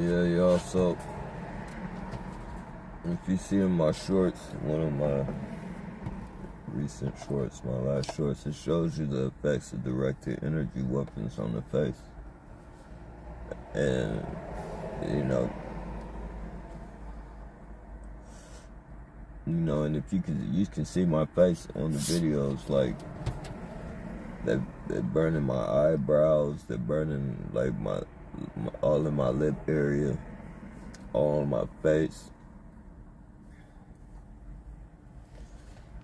Yeah, y'all, so if you see in my shorts, one of my recent shorts, my last shorts, it shows you the effects of directed energy weapons on the face. And, and if you can see my face on the videos, like, they're burning my eyebrows, they're burning, like, my all in my lip area, all on my face.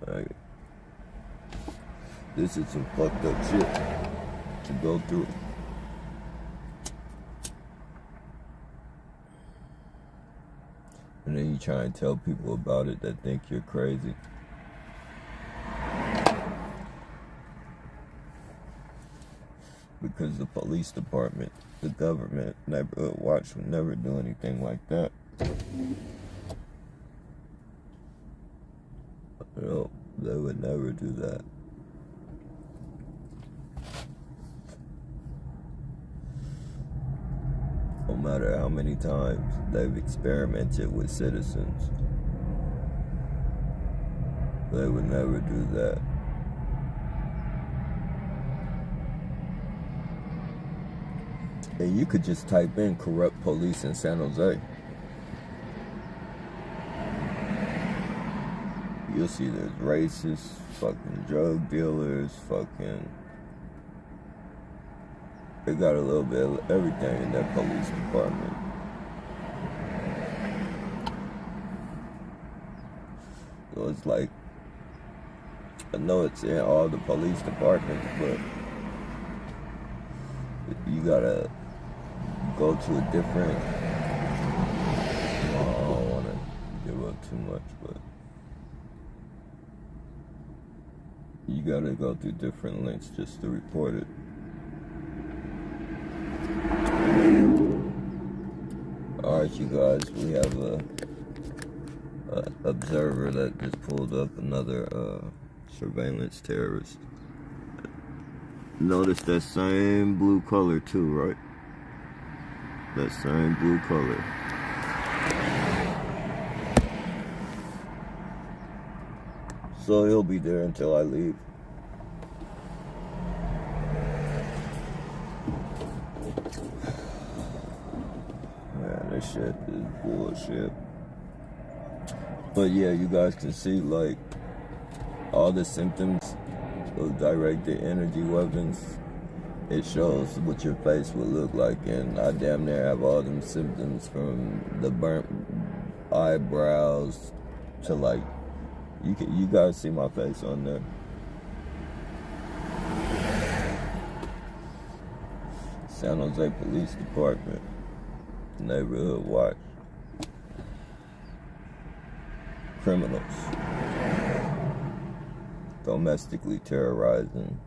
Like, this is some fucked up shit to go through. And then you try and tell people about it that think you're crazy. Because the police department, the government, neighborhood watch would never do anything like that. No, they would never do that. No matter how many times they've experimented with citizens, they would never do that. And you could just type in corrupt police in San Jose. You'll see there's racists, fucking drug dealers, they got a little bit of everything in that police department. So it's like, I know it's in all the police departments, but you gotta go to a different, I don't want to give up too much, but you gotta go through different links just to report it. Alright, you guys, we have a observer that just pulled up another surveillance terrorist. Notice that same blue color too, right? That same blue color. So he'll be there until I leave. Man, this shit is bullshit. But yeah, you guys can see, like, all the symptoms of directed energy weapons. It shows what your face would look like, and I damn near have all them symptoms, from the burnt eyebrows to, like, you guys see my face on there. San Jose Police Department, neighborhood watch, criminals, domestically terrorizing.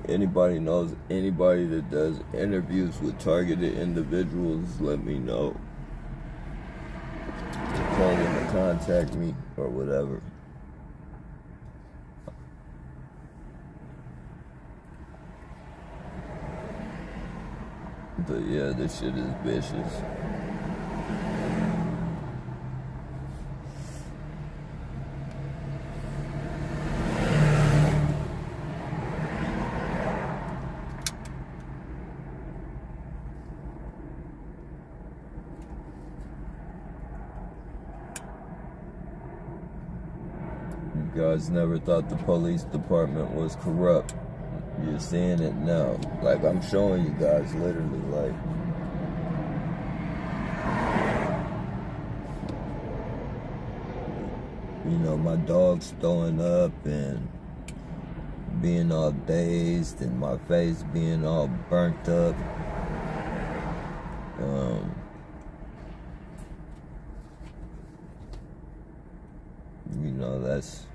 Anybody knows anybody that does interviews with targeted individuals, let me know. Call them to contact me or whatever. But yeah, this shit is vicious. You guys never thought the police department was corrupt. You're seeing it now. Like, I'm showing you guys literally, like, my dog's throwing up and being all dazed and my face being all burnt up. That's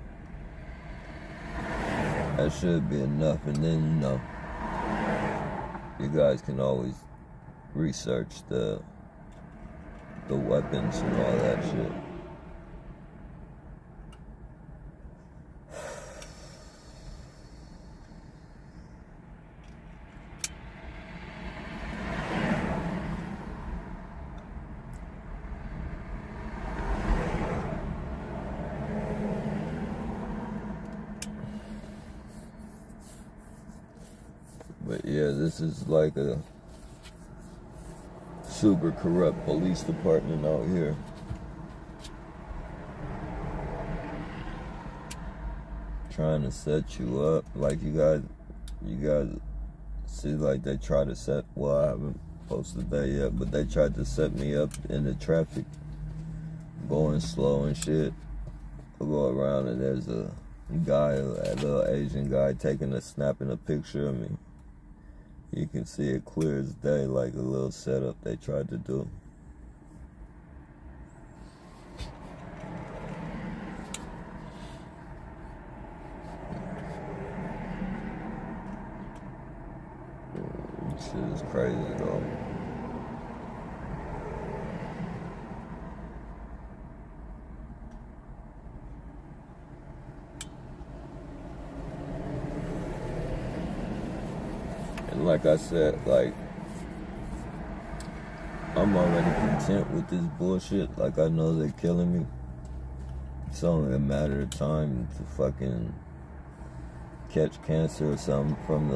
That should be enough, and then, you know, you guys can always research the weapons and all that shit. But yeah, this is like a super corrupt police department out here. Trying to set you up. Like you guys see, like they try to set, well, I haven't posted that yet, but they tried to set me up in the traffic, going slow and shit. I go around and there's a guy, a little Asian guy snapping a picture of me. You can see it clear as day, like a little setup they tried to do. Shit is crazy though. And like I said, like, I'm already content with this bullshit. Like, I know they're killing me. It's only a matter of time to fucking catch cancer or something from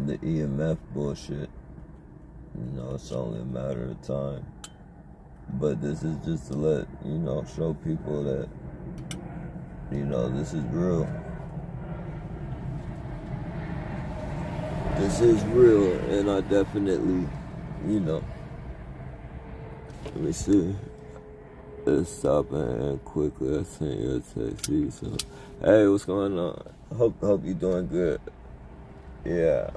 the EMF bullshit. You know, it's only a matter of time. But this is just to let, you know, show people that, you know, this is real. This is real, and I definitely, you know, let me see. Let's stop and quickly. I sent you a text. So, hey, what's going on? Hope you're doing good. Yeah.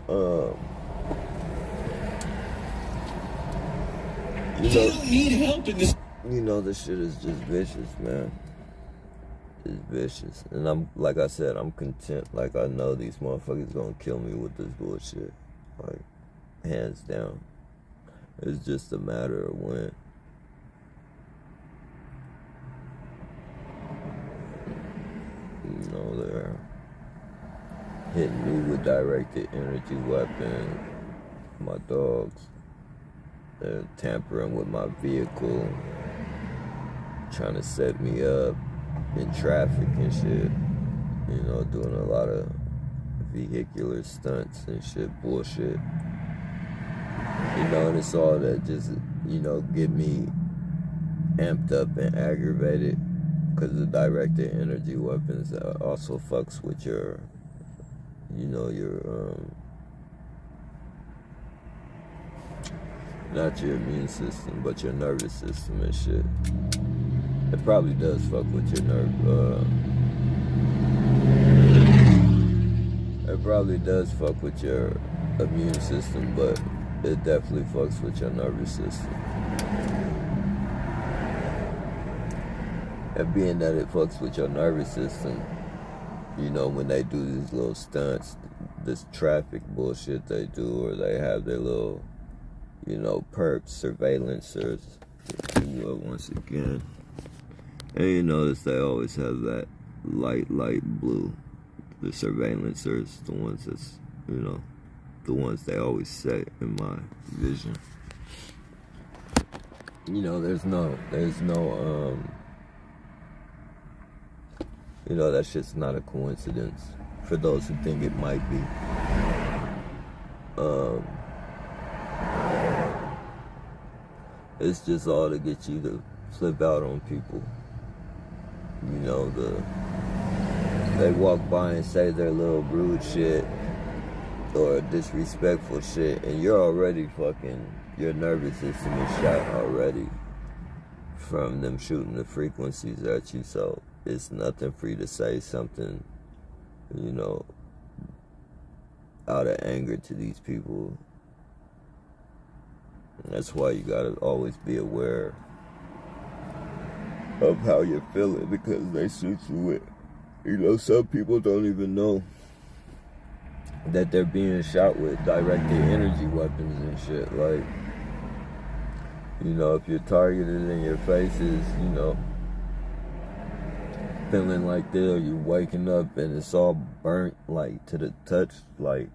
You don't need help in this. You know, this shit is just vicious, man. It's vicious, and I'm, like I said, I'm content. Like, I know these motherfuckers gonna kill me with this bullshit, like, hands down. It's just a matter of when. You know, they're hitting me with directed energy weapon. My dogs, they're tampering with my vehicle, trying to set me up in traffic and shit. You know, doing a lot of vehicular stunts and shit, bullshit. You know, and it's all that just, you know, get me amped up and aggravated, because the directed energy weapons also fucks with your, you know, your, not your immune system, but your nervous system and shit. It probably does fuck with your it probably does fuck with your immune system, but it definitely fucks with your nervous system. And being that it fucks with your nervous system, you know, when they do these little stunts, this traffic bullshit they do, or they have their little, you know, perps, surveillancers, if you will, once again. And you notice they always have that light blue. The surveillancers, the ones that's, you know, the ones they always say in my vision. You know, there's no, you know, that shit's not a coincidence. For those who think it might be. It's just all to get you to flip out on people. You know, they walk by and say their little rude shit or disrespectful shit, and you're already fucking, your nervous system is shot already from them shooting the frequencies at you. So it's nothing for you to say something, you know, out of anger to these people. And that's why you gotta always be aware of how you're feeling, because they shoot you with You know, some people don't even know that they're being shot with directed energy weapons and shit. Like, you know, if you're targeted and your face is, you know, feeling like that, or you're waking up and it's all burnt, like, to the touch, like,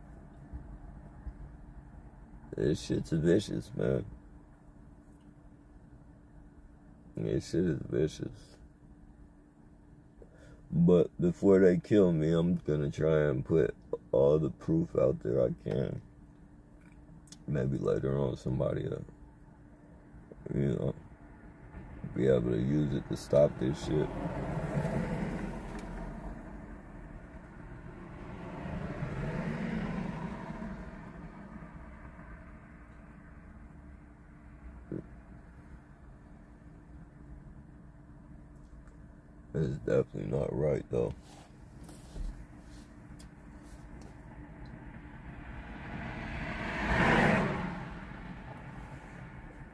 this shit's vicious, man. This shit is vicious. But before they kill me, I'm gonna try and put all the proof out there I can. Maybe later on somebody will, you know, be able to use it to stop this shit. It's definitely not right, though.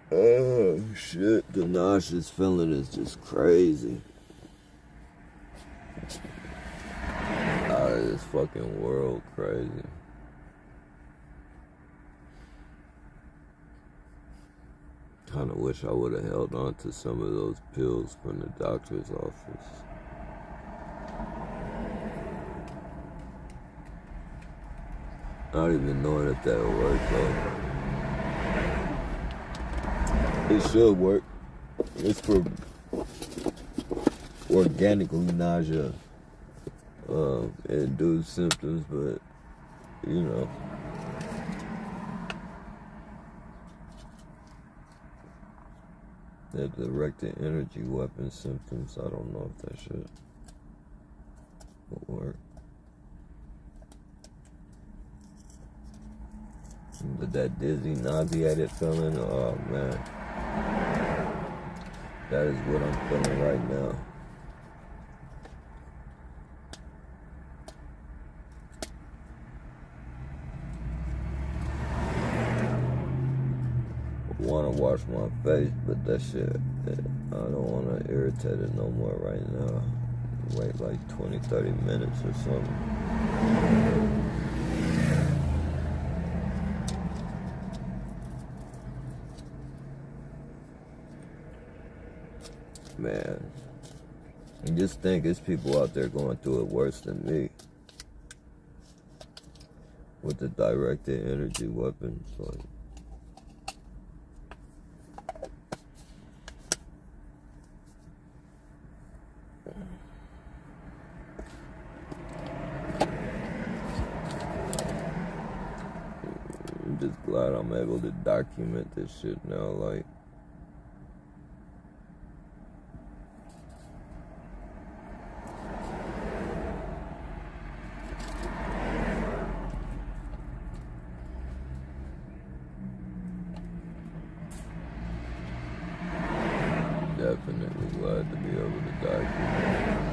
Oh, shit. The nauseous feeling is just crazy. Out of this fucking world crazy. Kinda wish I would have held on to some of those pills from the doctor's office. Not even knowing if that would work though. It should work. It's for organically nausea. Induce symptoms, but you know. That directed energy weapon symptoms, I don't know if that shit will work. But that dizzy, nauseated feeling, oh man. That is what I'm feeling right now. I want to wash my face, but that shit, I don't want to irritate it no more right now. Wait like 20, 30 minutes or something. Man, and just think there's people out there going through it worse than me with the directed energy weapons. Like, I'm just glad I'm able to document this shit now. Like, definitely glad to be able to document.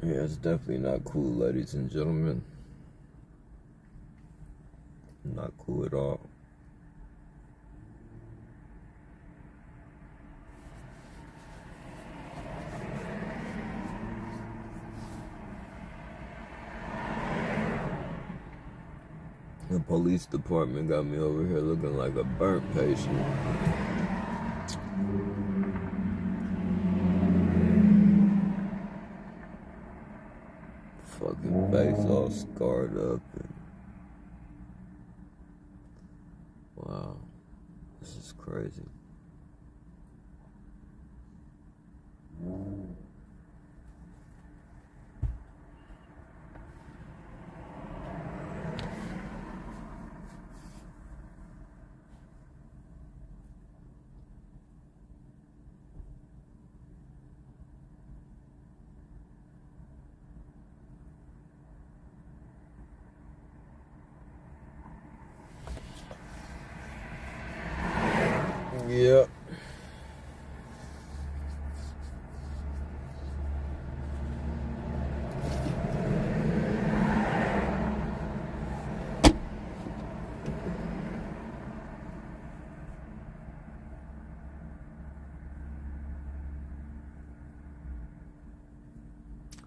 Yeah, it's definitely not cool, ladies and gentlemen. Not cool at all. The police department got me over here looking like a burnt patient. Fucking face all scarred up. And wow, this is crazy. Yep.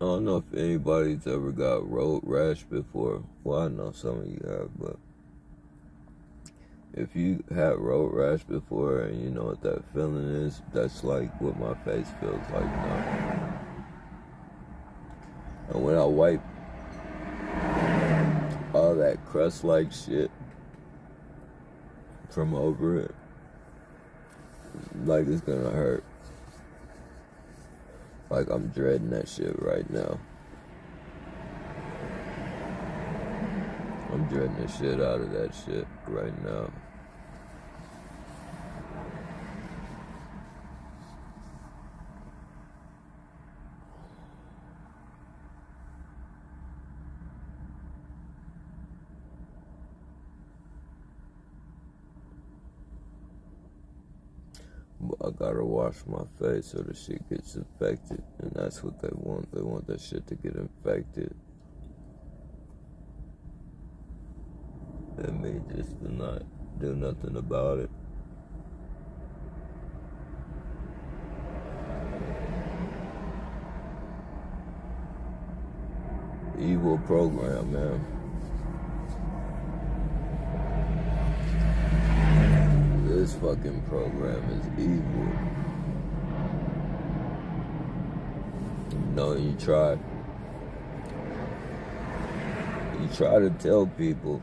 I don't know if anybody's ever got road rash before. Well, I know some of you have, but if you had road rash before and you know what that feeling is, that's like what my face feels like now. And when I wipe all that crust-like shit from over it, like it's gonna hurt. Like I'm dreading that shit right now. I'm dreading the shit out of that shit right now. But I gotta wash my face so the shit gets infected. And that's what they want. They want that shit to get infected. And me just to not do nothing about it. Evil program, man. This fucking program is evil. No, you try to tell people,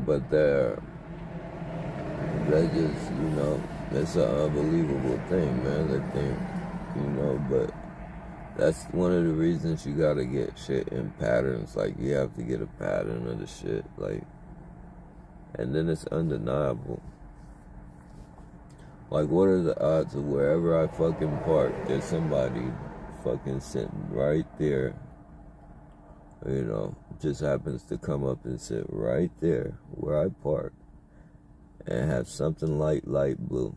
but they just, it's an unbelievable thing, man. They think, but that's one of the reasons you gotta get shit in patterns. Like, you have to get a pattern of the shit, like, and then it's undeniable. Like, what are the odds of wherever I fucking park, there's somebody fucking sitting right there, just happens to come up and sit right there where I park and have something light blue.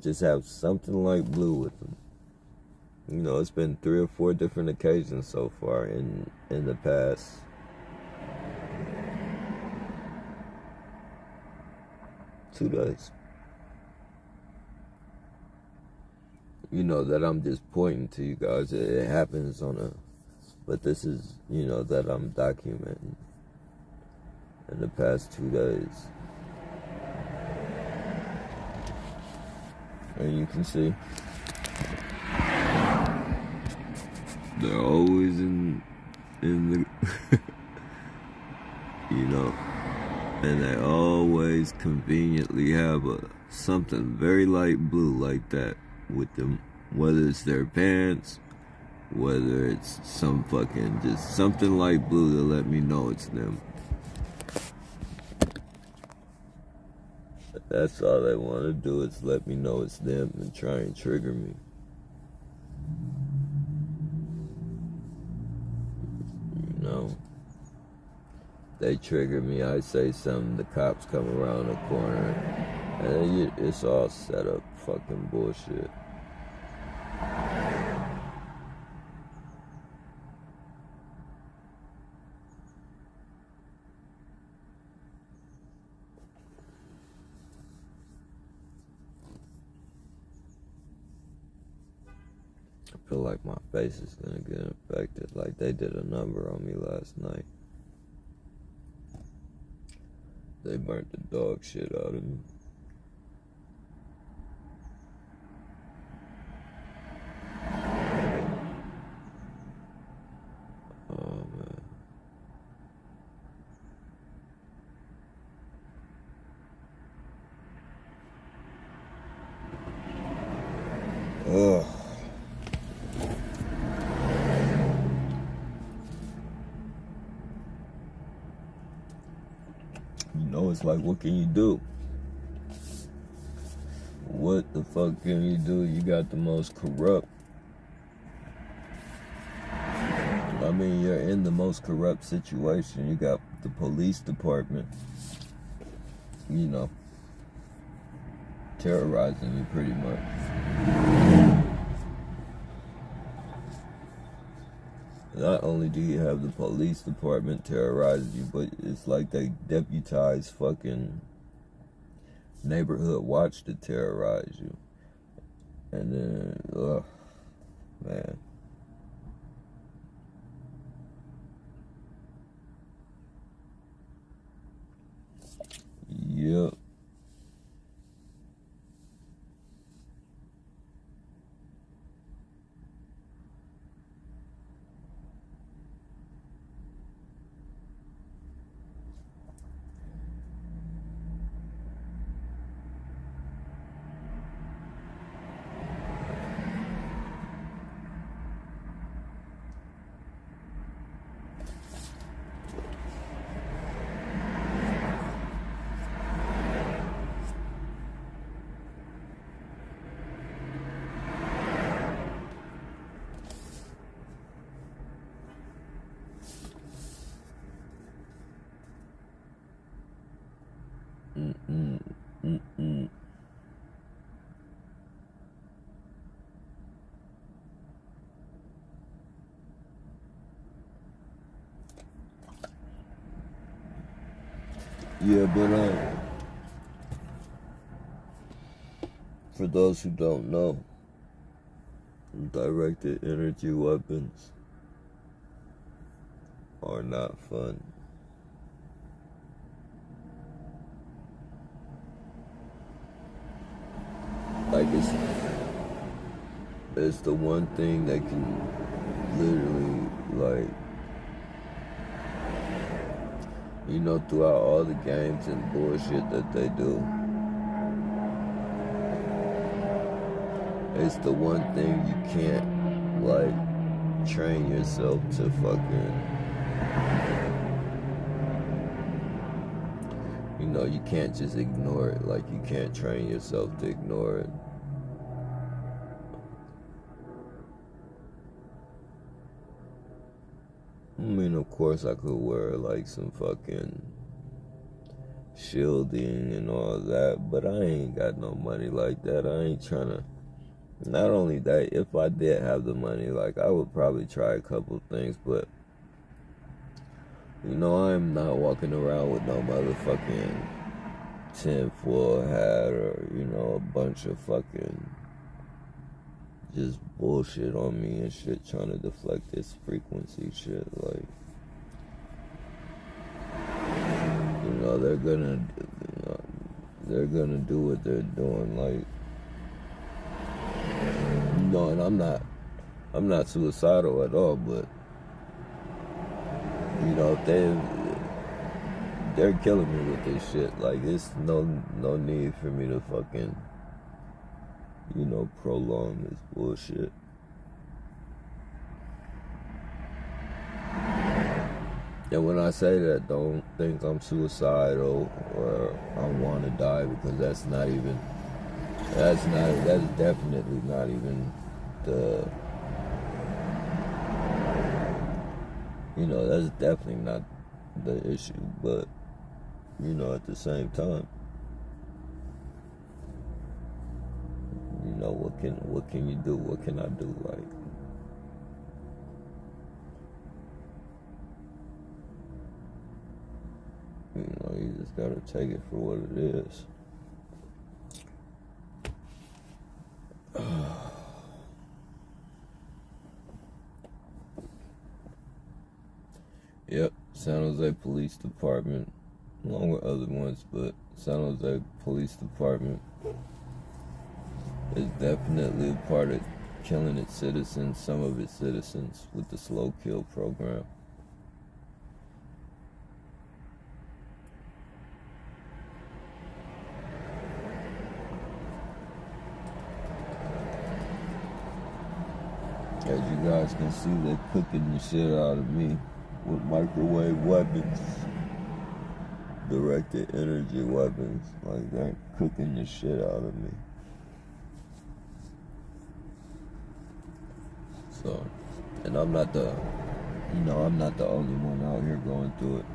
Just have something light blue with them. It's been 3 or 4 different occasions so far in the past 2 days. That I'm just pointing to you guys. It happens but this is, that I'm documenting in the past 2 days. And you can see they're always in the, and they always conveniently have something very light blue like that with them, whether it's their pants, whether it's some fucking just something light blue to let me know it's them. That's all they want to do, is let me know it's them and try and trigger me. They trigger me, I say something, the cops come around the corner, and it's all set up fucking bullshit. I feel like my face is gonna get infected, like they did a number on me last night. They burnt the dog shit out of me. Oh, man. Ugh. It's like, what can you do? What the fuck can you do? You got the most corrupt. I mean, you're in the most corrupt situation. You got the police department, terrorizing you pretty much. Not only do you have the police department terrorizing you, but it's like they deputize fucking neighborhood watch to terrorize you. And then, man. Yep. Mm-mm. Mm-mm. Yeah, but for those who don't know, directed energy weapons are not fun. Like it's the one thing that can literally, like, you know, throughout all the games and bullshit that they do, it's the one thing you can't, like, train yourself to fucking, you know, you can't just ignore it. Like, you can't train yourself to ignore it. I mean, of course I could wear, like, some fucking shielding and all that, but I ain't got no money like that. I ain't trying to. Not only that, if I did have the money, like, I would probably try a couple things, but, you know, I'm not walking around with no motherfucking tinfoil hat or, you know, a bunch of fucking just bullshit on me and shit, trying to deflect this frequency shit. Like, you know, they're gonna do what they're doing. Like, no, and I'm not suicidal at all, but, you know, they're killing me with this shit. Like, it's no need for me to fucking, you know, prolong this bullshit. And when I say that, don't think I'm suicidal or I want to die, because that's definitely not even the, you know, that's definitely not the issue. But, you know, at the same time, you know, what can you do? What can I do? Like, you know, you just gotta take it for what it is. Yep, San Jose Police Department, along with other ones, but San Jose Police Department is definitely a part of killing its citizens, some of its citizens, with the slow kill program. As you guys can see, they're cooking the shit out of me with microwave weapons, directed energy weapons. Like, they're cooking the shit out of me. So, and I'm not the only one out here going through it.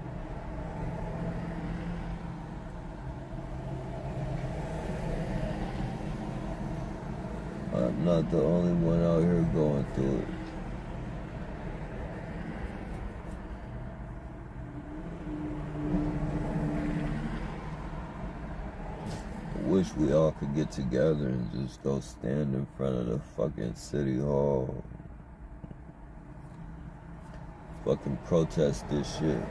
I'm not the only one out here going through it. I wish we all could get together and just go stand in front of the fucking city hall fucking protest this shit.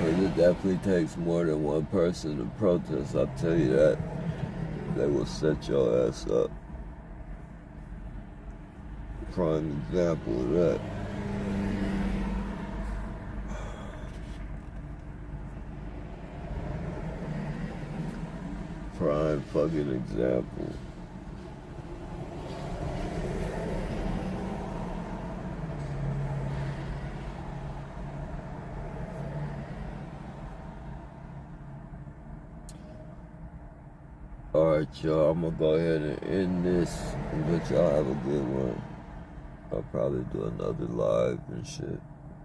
It definitely takes more than one person to protest, I'll tell you that. They will set your ass up. Prime example of that. Prime fucking example. Alright, y'all, I'm gonna go ahead and end this, but y'all have a good one. I'll probably do another live and shit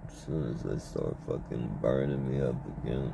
as soon as they start fucking burning me up again.